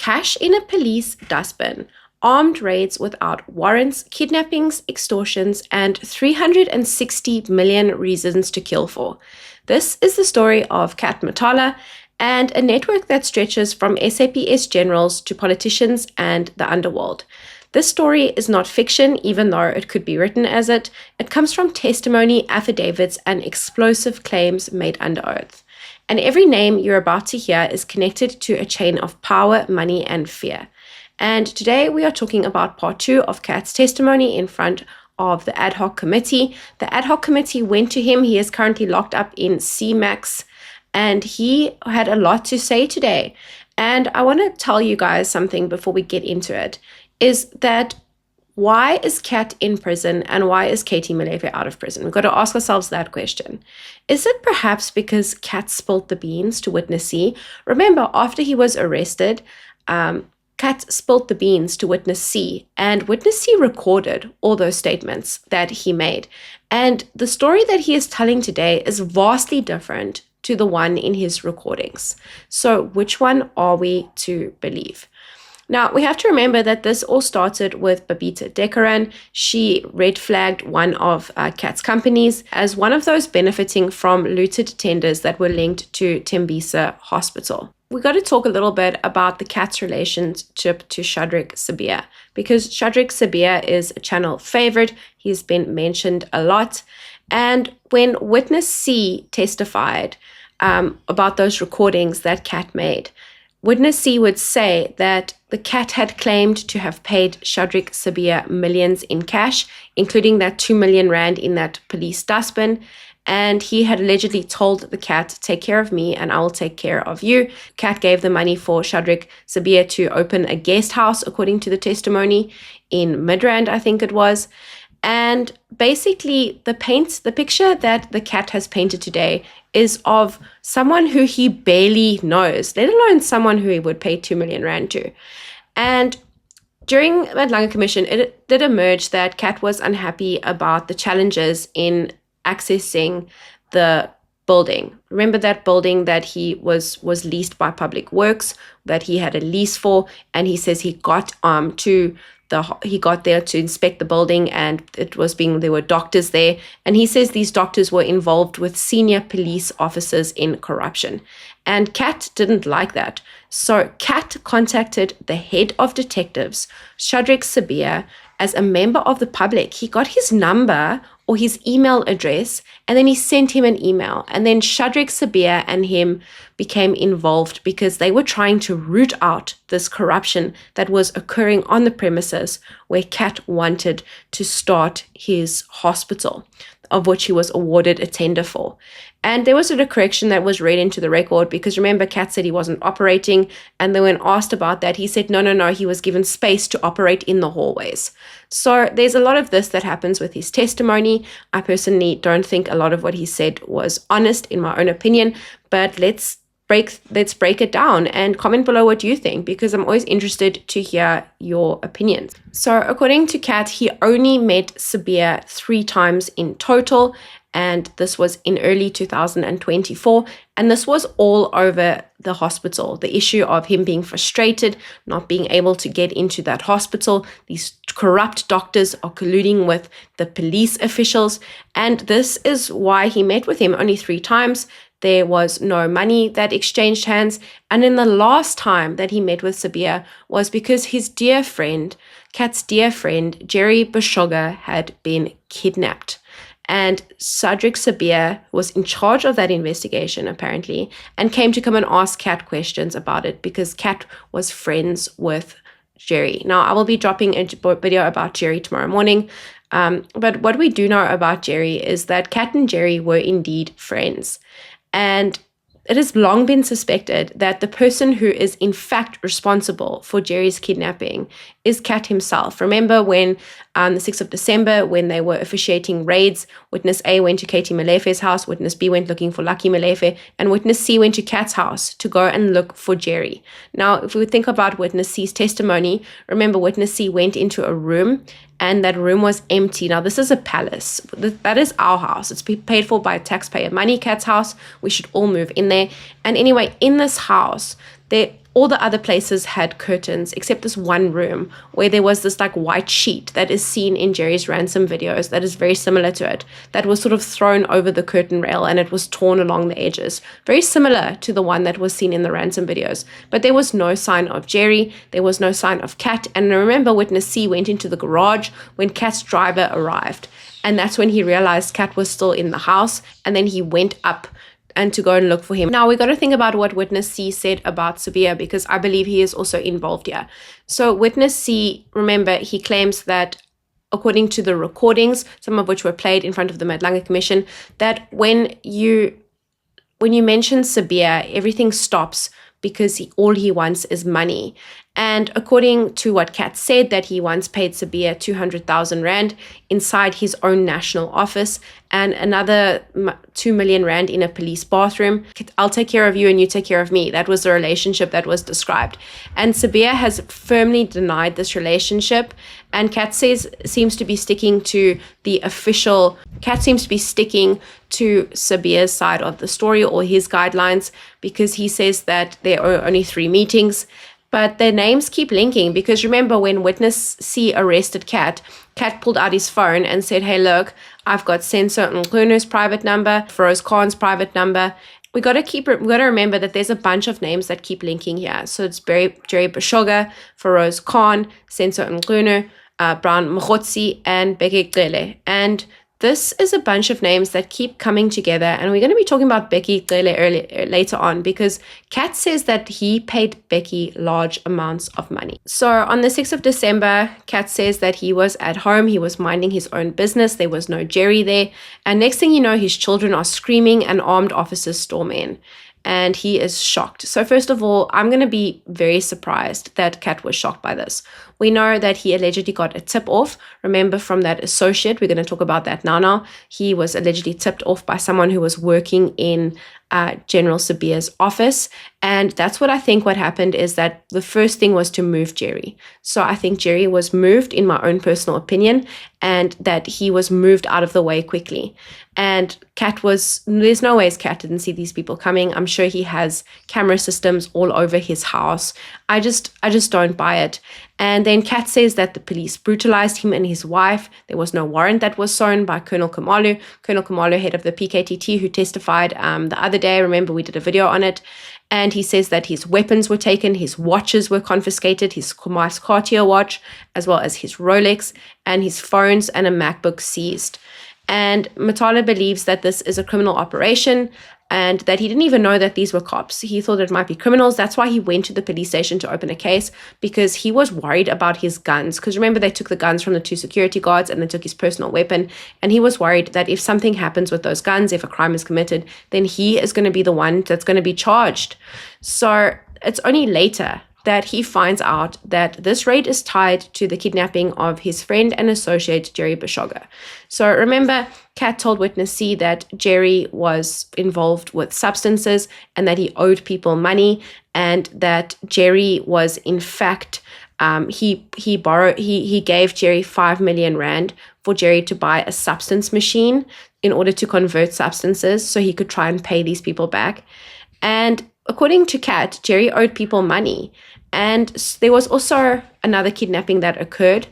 Cash in a police dustbin, armed raids without warrants, kidnappings, extortions, and 360 million reasons to kill for. This is the story of Kat Matala and a network that stretches from SAPS generals to politicians and the underworld. This story is not fiction, even though it could be written as it. It comes from testimony, affidavits, and explosive claims made under oath. And every name you're about to hear is connected to a chain of power, money, and fear. And today we are talking about part 2 of Kat's testimony in front of the ad hoc committee. The ad hoc committee went to him. He is currently locked up in CMAX, and he had a lot to say today. And I want to tell you guys something before we get into it, is that why is Kat in prison and why is Katie Molefe out of prison? We've got to ask ourselves that question. Is it perhaps because Kat spilled the beans to Witness C? Remember, after he was arrested, Kat spilled the beans to Witness C, and Witness C recorded all those statements that he made. And the story that he is telling today is vastly different to the one in his recordings. So which one are we to believe? Now, we have to remember that this all started with Babita Decaran. She red flagged one of Kat's companies as one of those benefiting from looted tenders that were linked to Tembisa Hospital. We got to talk a little bit about the Kat's relationship to Shadrack Sibiya, because Shadrack Sibiya is a channel favorite. He's been mentioned a lot. And when Witness C testified about those recordings that Kat made, Witness C would say that the Kat had claimed to have paid Shadrack Sibiya millions in cash, including that 2 million rand in that police dustbin. And he had allegedly told the Kat, take care of me and I will take care of you. Kat gave the money for Shadrack Sibiya to open a guest house, according to the testimony, in Midrand, I think it was. And basically, the picture that the Kat has painted today is of someone who he barely knows, let alone someone who he would pay 2 million rand to. And during the Mabonga Commission, it did emerge that Kat was unhappy about the challenges in accessing the building. Remember that building that he was leased by Public Works, that he had a lease for, and he says he got there to inspect the building, and there were doctors there, and he says these doctors were involved with senior police officers in corruption. And Kat didn't like that. So Kat contacted the head of detectives, Shadrack Sibiya, as a member of the public. He got his number or his email address, and then he sent him an email. And then Shadrack Sibiya and him became involved because they were trying to root out this corruption that was occurring on the premises where Kat wanted to start his hospital, of which he was awarded a tender for. And there was a correction that was read into the record, because remember, Kat said he wasn't operating, and then when asked about that, he said no, he was given space to operate in the hallways. So there's a lot of this that happens with his testimony. I personally don't think a lot of what he said was honest, in my own opinion, but let's break it down and comment below what you think, because I'm always interested to hear your opinions. So according to Kat, he only met Sibiya 3 times in total, and this was in early 2024, and this was all over the hospital. The issue of him being frustrated, not being able to get into that hospital. These corrupt doctors are colluding with the police officials, and this is why he met with him only 3 times. There was no money that exchanged hands, and then the last time that he met with Sibiya was because his dear friend, Kat's dear friend, Jerry Bashoga, had been kidnapped. And Shadrack Sibiya was in charge of that investigation, apparently, and came to come and ask Kat questions about it because Kat was friends with Jerry. Now, I will be dropping a video about Jerry tomorrow morning, but what we do know about Jerry is that Kat and Jerry were indeed friends. And it has long been suspected that the person who is in fact responsible for Jerry's kidnapping is Kat himself. Remember when the 6th of December, when they were officiating raids, Witness A went to Katie Molefe's house, Witness B went looking for Lucky Molefe, and Witness C went to Kat's house to go and look for Jerry. Now, if we think about Witness C's testimony, remember Witness C went into a room and that room was empty. Now, this is a palace. That is our house. It's paid for by taxpayer money, Kat's house. We should all move in there. And anyway, in this house, all the other places had curtains except this one room where there was this like white sheet that is seen in Jerry's ransom videos that is very similar to it, that was sort of thrown over the curtain rail and it was torn along the edges. Very similar to the one that was seen in the ransom videos. But there was no sign of Jerry. There was no sign of Kat. And remember, witness C went into the garage when Kat's driver arrived. And that's when he realized Kat was still in the house. And then he went up and to go and look for him. Now, we got to think about what witness C said about Sibiya, because I believe he is also involved here. So witness C, remember, he claims that according to the recordings, some of which were played in front of the Mabonga Commission, that when you mention Sibiya, everything stops because all he wants is money. And according to what Kat said, that he once paid Sibiya 200,000 Rand inside his own national office and another 2 million Rand in a police bathroom. I'll take care of you and you take care of me. That was the relationship that was described. And Sibiya has firmly denied this relationship. And Kat seems to be sticking to the official, Kat seems to be sticking to Sibiya's side of the story or his guidelines, because he says that there are only 3 meetings. But their names keep linking, because remember when witness C arrested Kat pulled out his phone and said, hey, look, I've got Senzo Mchunu's private number, Feroz Khan's private number. We got to remember that there's a bunch of names that keep linking here. So it's Jerry Bheki, Feroz Khan, Senzo Mchunu, Brown Mogotsi, and Beke Cele. And this is a bunch of names that keep coming together, and we're going to be talking about Bheki Cele later on, because Kat says that he paid Beke large amounts of money. So on the 6th of December, Kat says that he was at home, he was minding his own business, there was no Jerry there, and next thing you know, his children are screaming and armed officers storm in. And he is shocked. So first of all, I'm going to be very surprised that Kat was shocked by this. We know that he allegedly got a tip off. Remember, from that associate, we're going to talk about that now. He was allegedly tipped off by someone who was working in General Sibiya's office. And that's what I think what happened is that the first thing was to move Jerry. So I think Jerry was moved, in my own personal opinion, and that he was moved out of the way quickly. And there's no ways Kat didn't see these people coming. I'm sure he has camera systems all over his house. I just don't buy it. And then Kat says that the police brutalized him and his wife. There was no warrant that was shown by Colonel Khumalo, head of the PKTT, who testified the other day. Remember, we did a video on it. And he says that his weapons were taken, his watches were confiscated, his Cartier watch, as well as his Rolex, and his phones and a MacBook seized. And Matala believes that this is a criminal operation and that he didn't even know that these were cops. He thought it might be criminals. That's why he went to the police station to open a case, because he was worried about his guns. Because remember, they took the guns from the 2 security guards and they took his personal weapon. And he was worried that if something happens with those guns, if a crime is committed, then he is going to be the one that's going to be charged. So it's only later that he finds out that this raid is tied to the kidnapping of his friend and associate, Jerry Bheki. So remember, Kat told witness C that Jerry was involved with substances and that he owed people money, and that Jerry was in fact, he gave Jerry 5 million Rand for Jerry to buy a substance machine in order to convert substances so he could try and pay these people back. And according to Kat, Jerry owed people money. And there was also another kidnapping that occurred.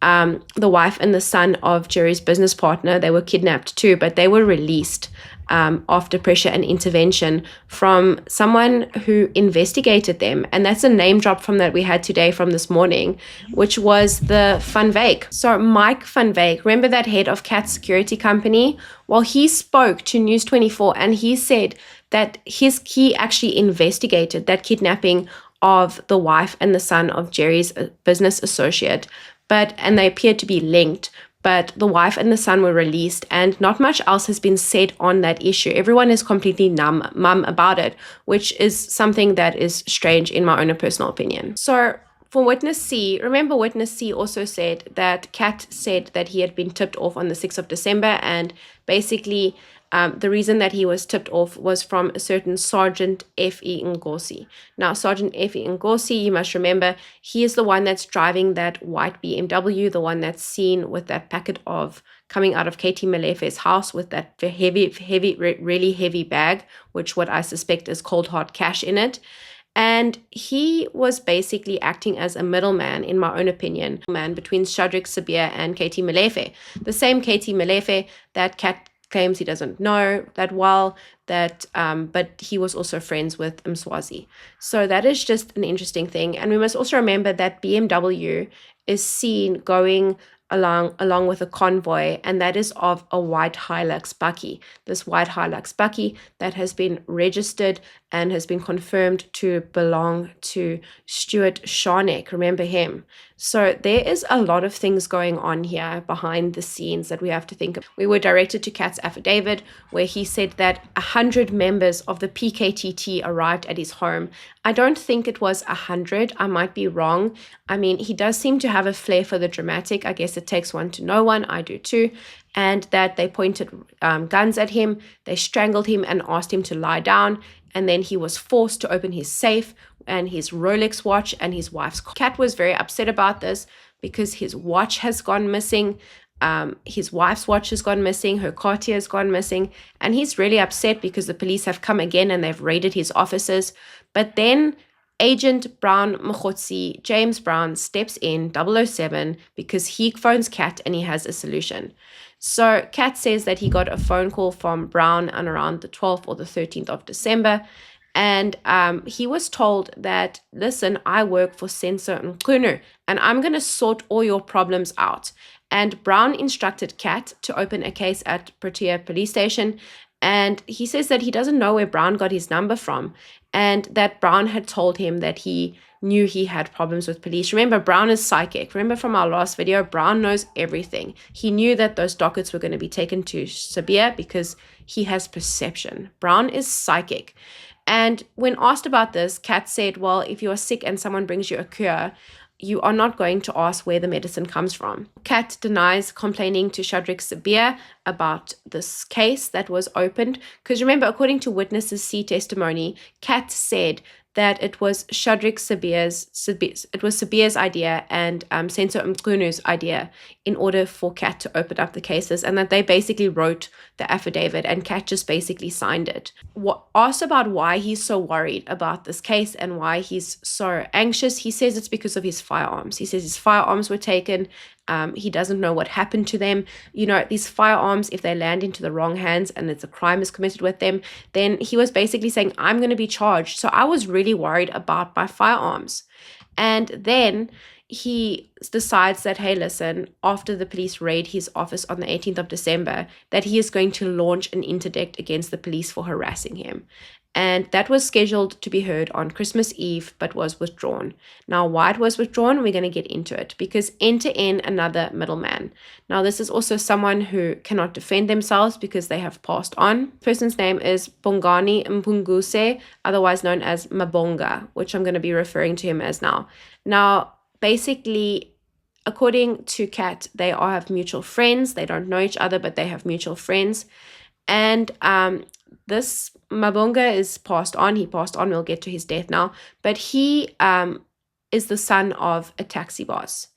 The wife and the son of Jerry's business partner, they were kidnapped too, but they were released after pressure and intervention from someone who investigated them. And that's a name drop from that we had today from this morning, which was the Van Wyk. So Mike Van Wyk, remember that head of Kat's security company? Well, he spoke to News 24 and he said that he actually investigated that kidnapping of the wife and the son of Jerry's business associate, and they appeared to be linked, but the wife and the son were released and not much else has been said on that issue. Everyone is completely mum about it, which is something that is strange in my own personal opinion. So for witness C, remember witness C also said that Kat said that he had been tipped off on the 6th of December, and basically the reason that he was tipped off was from a certain Sergeant F.E. Ngosi. Now, Sergeant F.E. Ngosi, you must remember, he is the one that's driving that white BMW, the one that's seen with that packet of coming out of Katie Malefe's house with that really heavy bag, which what I suspect is cold hard cash in it. And he was basically acting as a middleman, in my own opinion, between Shadrack Sibiya and Katie Molefe. The same Katie Molefe that Kat claims he doesn't know that well, but he was also friends with Mkhwanazi. So that is just an interesting thing. And we must also remember that BMW is seen going along with a convoy, and that is of a white Hilux bakkie. This white Hilux bakkie that has been registered and has been confirmed to belong to Stuart Sharnek. Remember him? So there is a lot of things going on here behind the scenes that we have to think of. We were directed to Kat's affidavit where he said that 100 members of the PKTT arrived at his home. I don't think it was 100. I might be wrong. I mean, he does seem to have a flair for the dramatic. I guess it takes one to know one. I do too. And that they pointed guns at him. They strangled him and asked him to lie down. And then he was forced to open his safe and his Rolex watch and his wife's. Kat was very upset about this because his watch has gone missing. His wife's watch has gone missing. Her Cartier has gone missing. And he's really upset because the police have come again and they've raided his offices. But then Agent Brown Mogotsi, James Brown, steps in, 007, because he phones Kat and he has a solution. So Kat says that he got a phone call from Brown on around the 12th or the 13th of December. And he was told that, listen, I work for Senzo Mchunu and I'm going to sort all your problems out. And Brown instructed Kat to open a case at Protea Police Station. And he says that he doesn't know where Brown got his number from and that Brown had told him that he knew he had problems with police. Remember, Brown is psychic. Remember from our last video, Brown knows everything. He knew that those dockets were going to be taken to Sibiya because he has perception. Brown is psychic. And when asked about this, Kat said, well, if you're sick and someone brings you a cure, you are not going to ask where the medicine comes from. Kat denies complaining to Shadrack Sibiya about this case that was opened. Because remember, according to witnesses' C testimony, Kat said that it was Shadrack Sibiya's idea and Senzo Mchunu's idea in order for Kat to open up the cases, and that they basically wrote the affidavit and Kat just basically signed it. Asked about why he's so worried about this case and why he's so anxious, he says it's because of his firearms. He says his firearms were taken. He doesn't know what happened to them. You know, these firearms, if they land into the wrong hands and it's a crime is committed with them, then he was basically saying, I'm going to be charged. So I was really worried about my firearms. And then he decides that, hey, listen, after the police raid his office on the 18th of December, that he is going to launch an interdict against the police for harassing him. And that was scheduled to be heard on Christmas Eve, but was withdrawn. Now, why it was withdrawn, we're going to get into it, because enter in another middleman. Now, this is also someone who cannot defend themselves because they have passed on. The person's name is Bongani Mpunguse, otherwise known as Mabonga, which I'm going to be referring to him as now. Now, basically, according to Kat, they all have mutual friends. They don't know each other, but they have mutual friends. And this Mabonga is passed on. He passed on. We'll get to his death now. But he is the son of a taxi boss.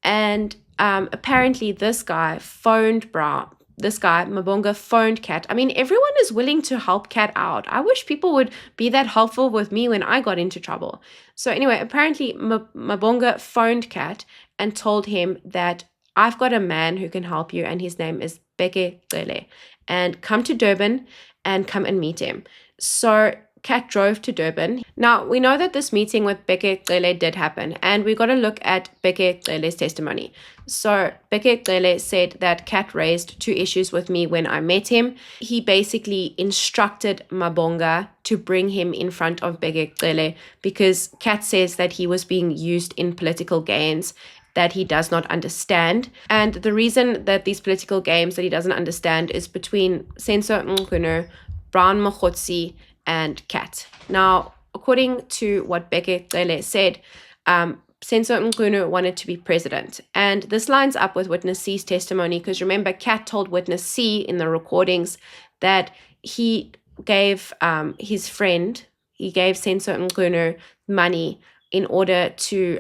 And apparently this guy phoned Brown. This guy, Mabonga, phoned Kat. I mean, everyone is willing to help Kat out. I wish people would be that helpful with me when I got into trouble. So anyway, apparently Mabonga phoned Kat and told him that I've got a man who can help you and his name is Beke Cele. And come to Durban and come and meet him. So Kat drove to Durban. Now, we know that this meeting with Beke Cele did happen, and we got to look at Beke Cele's testimony. So Beke Cele said that Kat raised two issues with me when I met him. He basically instructed Mabonga to bring him in front of Beke Cele because Kat says that he was being used in political gains that he does not understand. And the reason that these political games that he doesn't understand is between Senzo Mchunu, Brown Mogotsi, and Kat. Now, according to what Beke Cele said, Senzo Mchunu wanted to be president. And this lines up with Witness C's testimony because remember, Kat told Witness C in the recordings that he gave his friend, he gave Senzo Mchunu money in order to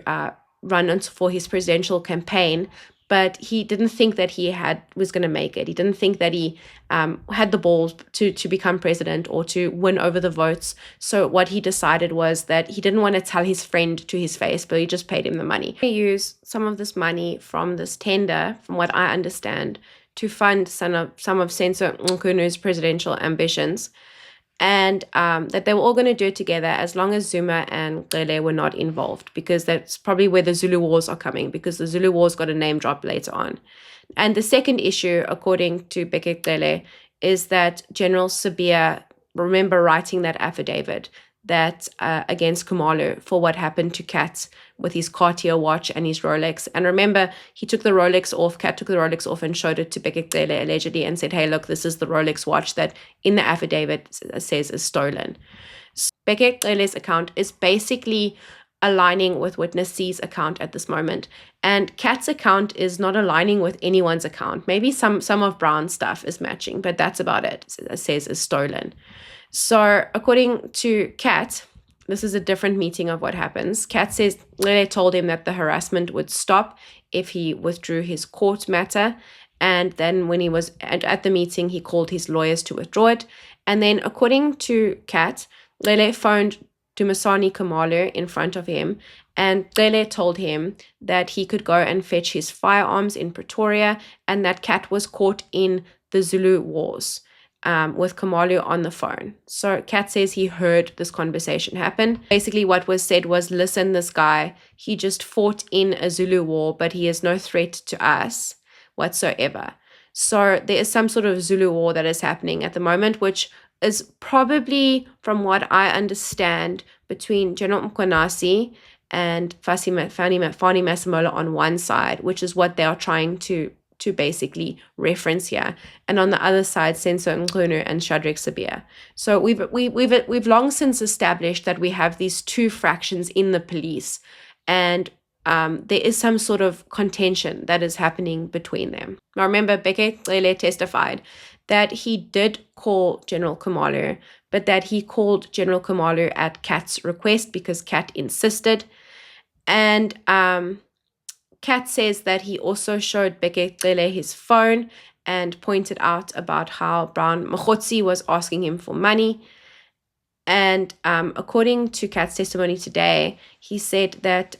run for his presidential campaign, but he didn't think that he was going to make it. He didn't think that he had the balls to become president or to win over the votes. So what he decided was that he didn't want to tell his friend to his face, but he just paid him the money. He used some of this money from this tender, from what I understand, to fund some of Senzo Mchunu's presidential ambitions. And that they were all going to do it together as long as Zuma and Cele were not involved, because that's probably where the Zulu Wars are coming, because the Zulu Wars got a name drop later on. And the second issue, according to Beke Cele, is that General Sibiya, remember writing that affidavit that against Khumalo for what happened to Kat with his Cartier watch and his Rolex. And remember, he took the Rolex off, Kat took the Rolex off and showed it to Beke Cele allegedly and said, hey, look, this is the Rolex watch that in the affidavit says is stolen. So Beke Cele's account is basically aligning with Witness C's account at this moment. And Kat's account is not aligning with anyone's account. Maybe some of Brown's stuff is matching, but that's about it. It says is stolen. So according to Kat, this is a different meeting of what happens. Kat says Lele told him that the harassment would stop if he withdrew his court matter. And then when he was at the meeting, he called his lawyers to withdraw it. And then according to Kat, Lele phoned Dumisani Khumalo in front of him. And Lele told him that he could go and fetch his firearms in Pretoria and that Kat was caught in the Zulu Wars. With Khumalo on the phone. So Kat says he heard this conversation happen. Basically what was said was, listen, this guy, he just fought in a Zulu war, but he is no threat to us whatsoever. So there is some sort of Zulu war that is happening at the moment, which is probably, from what I understand, between General Mkhwanazi and Fani Masemola on one side, which is what they are trying to basically reference here, and on the other side, Senzo Mchunu and Shadrack Sibiya. So we've long since established that we have these two fractions in the police, and there is some sort of contention that is happening between them. Now remember, Beke Cele testified that he did call General Khumalo, but that he called General Khumalo at Kat's request because Kat insisted, and Kat says that he also showed Beke Cele his phone and pointed out about how Brown Mogotsi was asking him for money. And according to Kat's testimony today, he said that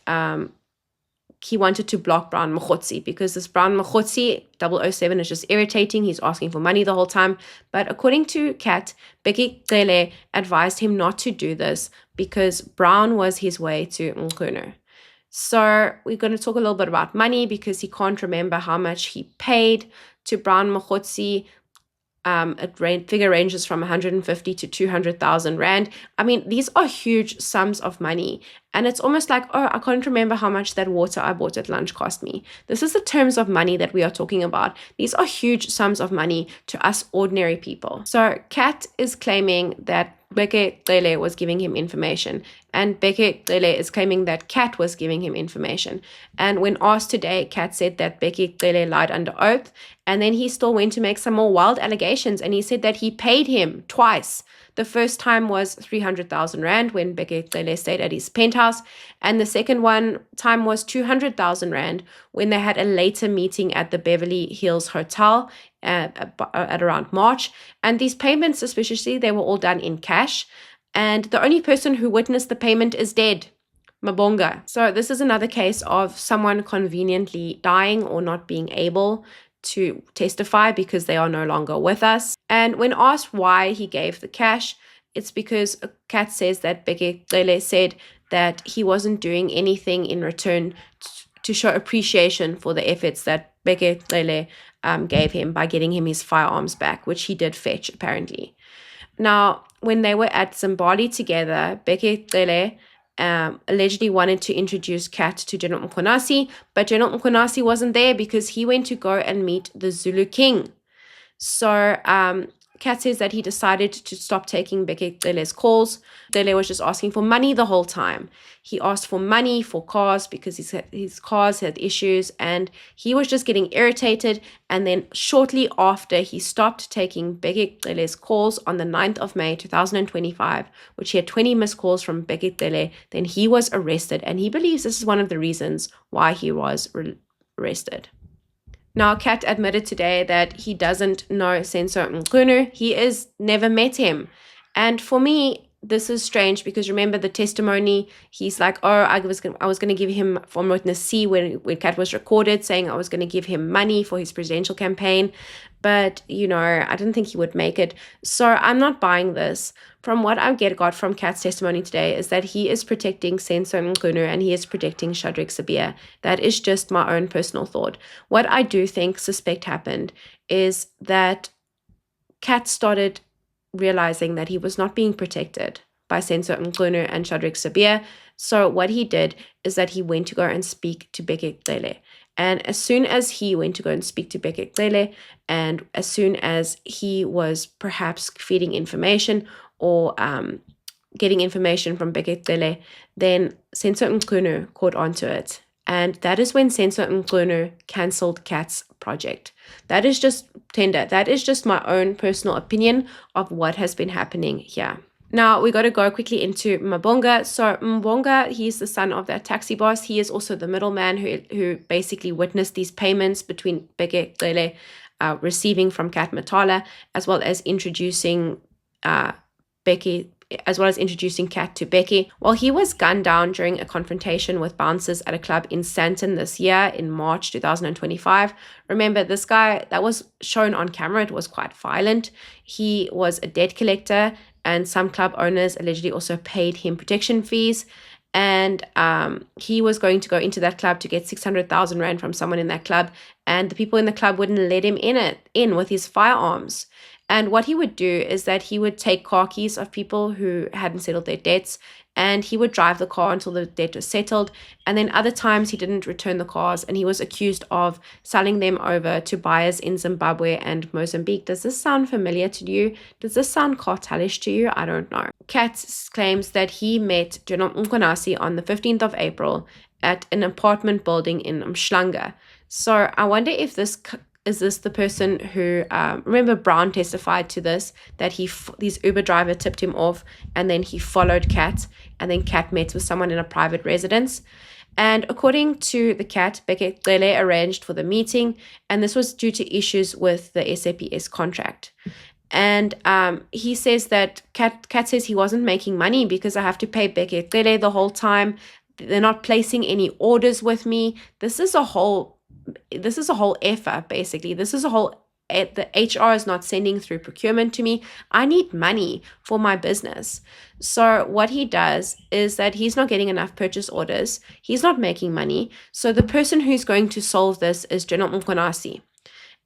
he wanted to block Brown Mogotsi because this Brown Mogotsi 007 is just irritating. He's asking for money the whole time. But according to Kat, Beke Cele advised him not to do this because Brown was his way to Mchunu. So we're going to talk a little bit about money because he can't remember how much he paid to Brown Mogotsi. Figure ranges from 150 to 200,000 Rand. I mean, these are huge sums of money. And it's almost like, oh, I can't remember how much that water I bought at lunch cost me. This is the terms of money that we are talking about. These are huge sums of money to us ordinary people. So Kat is claiming that Beke Cele was giving him information, and Beke Cele is claiming that Kat was giving him information. And when asked today, Kat said that Beke Cele lied under oath, and then he still went to make some more wild allegations, and he said that he paid him twice. The first time was 300,000 Rand when Beke Cele stayed at his penthouse, and the second time was 200,000 Rand when they had a later meeting at the Beverly Hills Hotel at around March. And these payments, suspiciously, they were all done in cash. And the only person who witnessed the payment is dead, Mabonga. So this is another case of someone conveniently dying or not being able to testify because they are no longer with us. And when asked why he gave the cash, it's because Kat says that Beke Cele said that he wasn't doing anything in return to show appreciation for the efforts that Beke Cele gave him by getting him his firearms back, which he did fetch apparently. Now, when they were at Zimbabwe together, Beke Cele allegedly wanted to introduce Kat to General Mkhwanazi, but General Mkhwanazi wasn't there because he went to go and meet the Zulu King. So Kat says that he decided to stop taking Beke Cele's calls. Cele was just asking for money the whole time. He asked for money for cars because his cars had issues, and he was just getting irritated. And then shortly after he stopped taking Beke Cele's calls on the 9th of May 2025, which he had 20 missed calls from Beke Cele, then he was arrested. And he believes this is one of the reasons why he was arrested. Now, Kat admitted today that he doesn't know Senzo Mchunu. He has never met him. And for me, this is strange because remember the testimony, he's like, oh, I was going to give him from witness C when Kat was recorded saying I was going to give him money for his presidential campaign. But, I didn't think he would make it. So I'm not buying this. From what I got from Kat's testimony today is that he is protecting Senzo Mchunu and he is protecting Sibiya. That is just my own personal thought. What I do suspect happened is that Kat started realizing that he was not being protected by Senzo Mchunu and Sibiya. So what he did is that he went to go and speak to Beke Cele. And as soon as he went to go and speak to Beke Cele, and as soon as he was perhaps feeding information or getting information from Beke Cele, then Senzo Mchunu caught onto it. And that is when Senzo Mchunu cancelled Kat's project. That is just tender. That is just my own personal opinion of what has been happening here. Now, we got to go quickly into Mabonga. So Mabonga, he's the son of that taxi boss. He is also the middleman who basically witnessed these payments between Beke Cele receiving from Kat Matala, as well as introducing Kat to Beke. Well, he was gunned down during a confrontation with bouncers at a club in Sandton this year in March 2025. Remember, this guy that was shown on camera, it was quite violent. He was a debt collector, and some club owners allegedly also paid him protection fees. And he was going to go into that club to get 600,000 rand from someone in that club, and the people in the club wouldn't let him in with his firearms. And what he would do is that he would take car keys of people who hadn't settled their debts, and he would drive the car until the debt was settled. And then other times he didn't return the cars, and he was accused of selling them over to buyers in Zimbabwe and Mozambique. Does this sound familiar to you? Does this sound cartelish to you? I don't know. Kat claims that he met General Mkhwanazi on the 15th of April at an apartment building in Umhlanga. So I wonder if this is the person who, remember Brown testified to this, that his Uber driver tipped him off and then he followed Kat, and then Kat met with someone in a private residence. And according to the Kat, Beke Cele arranged for the meeting, and this was due to issues with the SAPS contract. And he says that Kat says he wasn't making money because I have to pay Beke Cele the whole time. They're not placing any orders with me. This is a whole effort, basically. This is a whole, the HR is not sending through procurement to me. I need money for my business. So what he does is that he's not getting enough purchase orders. He's not making money. So the person who's going to solve this is General Mkhwanazi.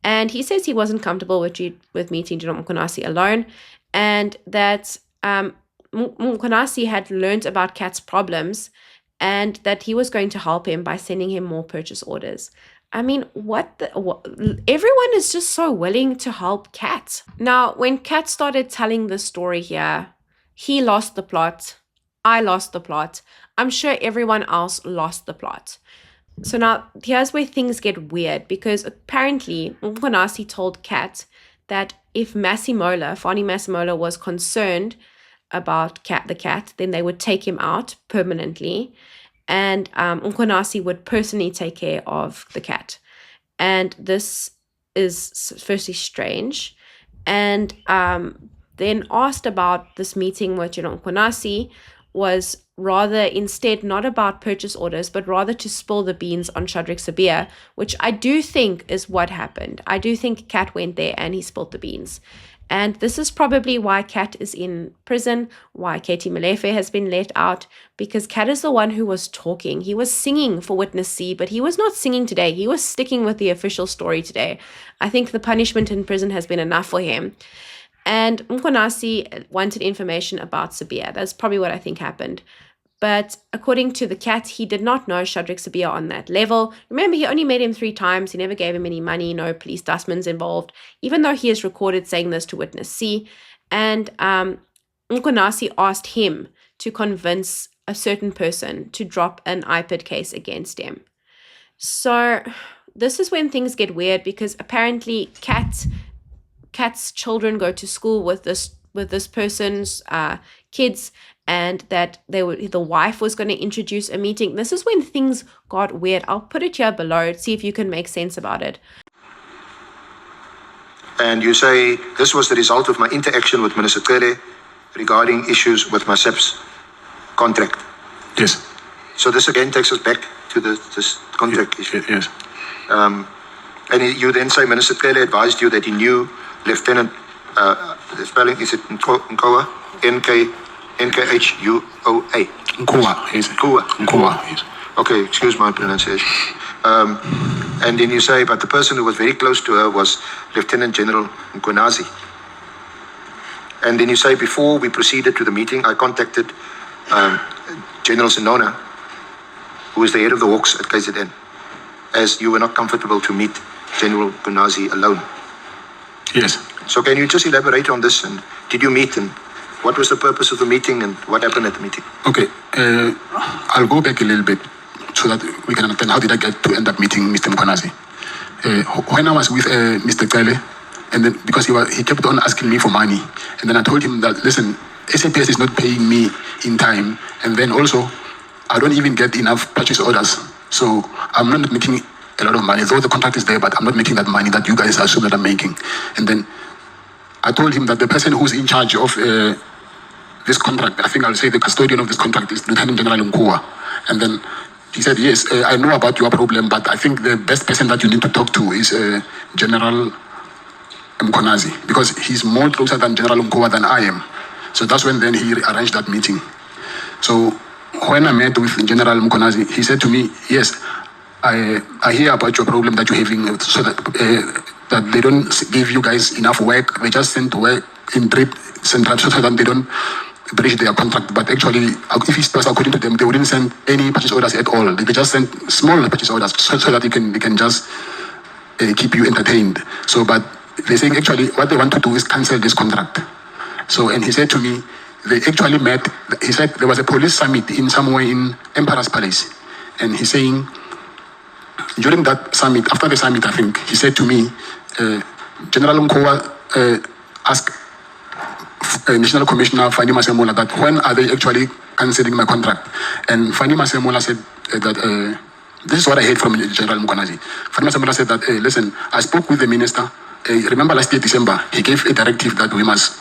And he says he wasn't comfortable with meeting General Mkhwanazi alone, and that Mkhwanazi had learned about Kat's problems and that he was going to help him by sending him more purchase orders. I mean, everyone is just so willing to help Kat. Now, when Kat started telling the story here, he lost the plot. I lost the plot. I'm sure everyone else lost the plot. So now, here's where things get weird, because apparently Mkhwanazi told Kat that if Fani Massimola was concerned about the cat, then they would take him out permanently, and Mkhwanazi would personally take care of the cat. And this is firstly strange. And then asked about this meeting with Mkhwanazi was rather instead not about purchase orders, but rather to spill the beans on Sibiya, which I do think is what happened. I do think Kat went there and he spilled the beans. And this is probably why Kat is in prison, why Katie Malefe has been let out, because Kat is the one who was talking. He was singing for Witness C, but he was not singing today. He was sticking with the official story today. I think the punishment in prison has been enough for him. And Mkhwanazi wanted information about Sibiya. That's probably what I think happened. But according to the Cat, he did not know Sibiya on that level. Remember, he only met him 3 times. He never gave him any money, no police dustmans involved, even though he is recorded saying this to Witness C. And Mkhwanazi asked him to convince a certain person to drop an IPID case against him. So this is when things get weird, because apparently Kat's children go to school with this person's kids, and that the wife was going to introduce a meeting. This is when things got weird. I'll put it here below, see if you can make sense about it. And you say, this was the result of my interaction with Minister Cele regarding issues with my SIPS contract. Yes. So this again takes us back to this contract issue. Yes. And you then say Minister Cele advised you that he knew Lieutenant, the spelling is it Nkoa? Nkhua. Nkoa, yes. Nkoa, yes. Okay, excuse my pronunciation. And then you say, but the person who was very close to her was Lieutenant General Mkhwanazi. And then you say, before we proceeded to the meeting, I contacted General Sesona, who is the head of the Hawks at KZN, as you were not comfortable to meet General Mkhwanazi alone. Yes. So can you just elaborate on this? And did you meet, and what was the purpose of the meeting, and what happened at the meeting? Okay, I'll go back a little bit so that we can understand how did I get to end up meeting Mr. Mkhwanazi. When I was with Mr. Cele, and then because he kept on asking me for money, and then I told him that, listen, SAPS is not paying me in time, and then also I don't even get enough purchase orders, so I'm not making a lot of money, though the contract is there, but I'm not making that money that you guys assume that I'm making. And then I told him that the person who's in charge of this contract, I think I'll say the custodian of this contract, is Lieutenant General Nkoa. And then he said, yes, I know about your problem, but I think the best person that you need to talk to is General Mkhwanazi, because he's more closer than General Nkoa than I am. So that's when then he arranged that meeting. So when I met with General Mkhwanazi, he said to me, yes, I hear about your problem that you're having, so that that they don't give you guys enough work. They just send to work in drips and drabs so that they don't breach their contract. But actually, if it was according to them, they wouldn't send any purchase orders at all. They just send small purchase orders so that they can just keep you entertained. So, but they're saying actually what they want to do is cancel this contract. So, and he said to me, they actually met. He said there was a police summit in somewhere in Emperor's Palace, and he's saying, during that summit, after the summit, I think, he said to me, General Nkoa asked National Commissioner Fani Masemola that when are they actually cancelling my contract? And Fani Masemola said that, this is what I heard from General Mkhwanazi. Fani Masemola said that, listen, I spoke with the minister. Remember last year, December, he gave a directive that we must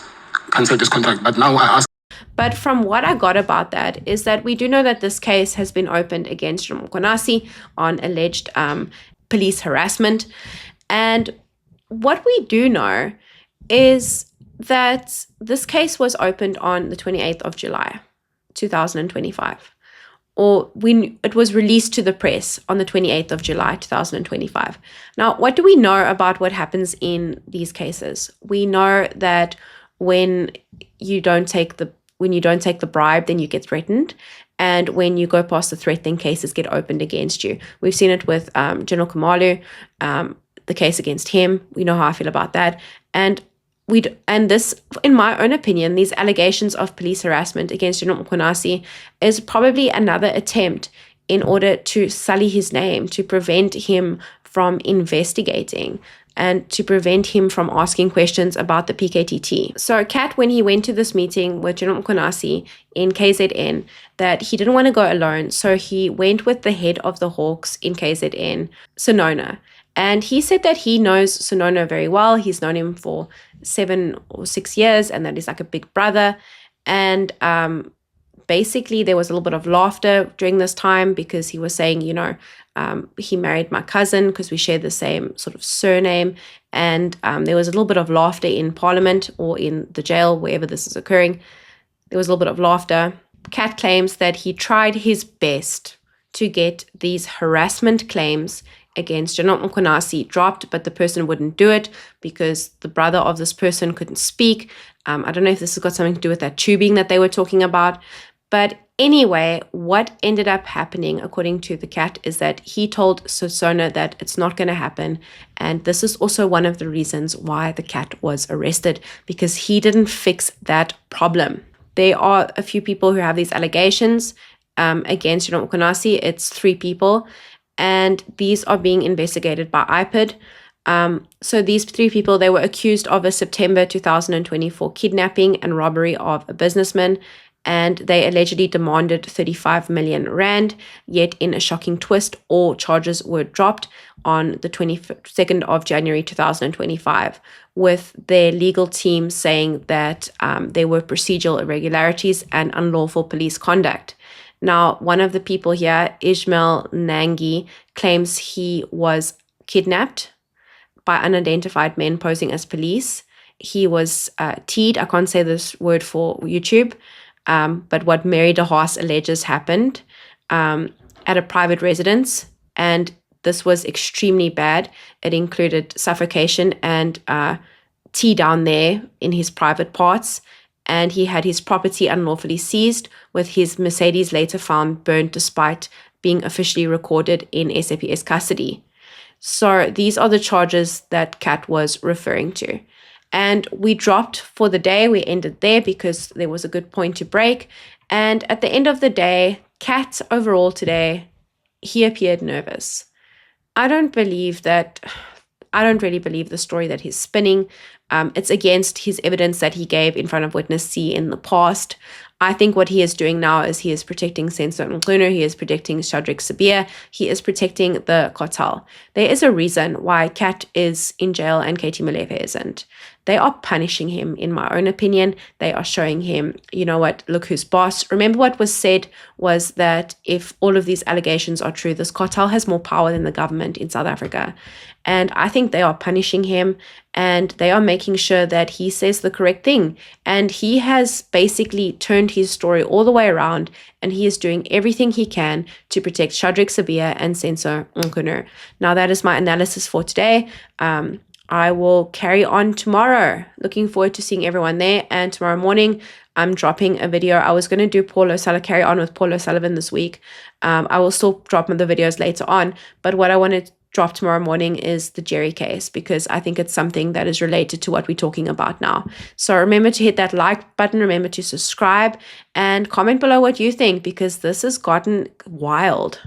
cancel this contract. But now I ask. But from what I got about that is that we do know that this case has been opened against Mkhwanazi on alleged police harassment. And what we do know is that this case was opened on the 28th of July, 2025. Or it was released to the press on the 28th of July, 2025. Now, what do we know about what happens in these cases? We know that when you don't take the bribe, then you get threatened. And when you go past the threat, then cases get opened against you. We've seen it with General Khumalo, the case against him. We know how I feel about that. And this, in my own opinion, these allegations of police harassment against General Mkhwanazi is probably another attempt in order to sully his name, to prevent him from investigating and to prevent him from asking questions about the PKTT. So Kat, when he went to this meeting with General Mkhwanazi in KZN, that he didn't want to go alone, so he went with the head of the Hawks in KZN, Sesona. And he said that he knows Sesona very well. He's known him for 7 or 6 years, and that he's like a big brother. And basically, there was a little bit of laughter during this time because he was saying, he married my cousin because we share the same sort of surname. And there was a little bit of laughter in Parliament or in the jail, wherever this is occurring. There was a little bit of laughter. Kat claims that he tried his best to get these harassment claims against General Mkhwanazi dropped, but the person wouldn't do it because the brother of this person couldn't speak. I don't know if this has got something to do with that tubing that they were talking about. But anyway, what ended up happening, according to the Cat, is that he told Sesona that it's not going to happen. And this is also one of the reasons why the Cat was arrested, because he didn't fix that problem. There are a few people who have these allegations against General Mkhwanazi. It's 3 people. And these are being investigated by IPID. So these 3 people, they were accused of a September 2024 kidnapping and robbery of a businessman. and they allegedly demanded 35 million rand, yet in a shocking twist, all charges were dropped on the 22nd of January 2025, with their legal team saying that there were procedural irregularities and unlawful police conduct. Now, one of the people here, Ismail Nangi, claims he was kidnapped by unidentified men posing as police. He was teed, I can't say this word for YouTube, but what Mary de Haas alleges happened at a private residence, and this was extremely bad. It included suffocation and tea down there in his private parts, and he had his property unlawfully seized, with his Mercedes later found burnt despite being officially recorded in SAPS custody. So these are the charges that Kat was referring to. And we dropped for the day. We ended there because there was a good point to break. And at the end of the day, Kat overall today, he appeared nervous. I don't really believe the story that he's spinning. It's against his evidence that he gave in front of witness C in the past. I think what he is doing now is he is protecting Senzo Mchunu, he is protecting Sibiya, he is protecting the cartel. There is a reason why Kat is in jail and Katie Molefe isn't. They are punishing him, in my own opinion. They are showing him, you know what, look who's boss. Remember what was said was that if all of these allegations are true, this cartel has more power than the government in South Africa. And I think they are punishing him, and they are making sure that he says the correct thing. And he has basically turned his story all the way around, and he is doing everything he can to protect Sibiya and Senzo Mchunu. Now, that is my analysis for today. I will carry on tomorrow. Looking forward to seeing everyone there. And tomorrow morning, I'm dropping a video. I was going to do carry on with Paul O'Sullivan this week. I will still drop the videos later on. But what I want to drop tomorrow morning is the Jerry case, because I think it's something that is related to what we're talking about now. So remember to hit that like button. Remember to subscribe and comment below what you think, because this has gotten wild.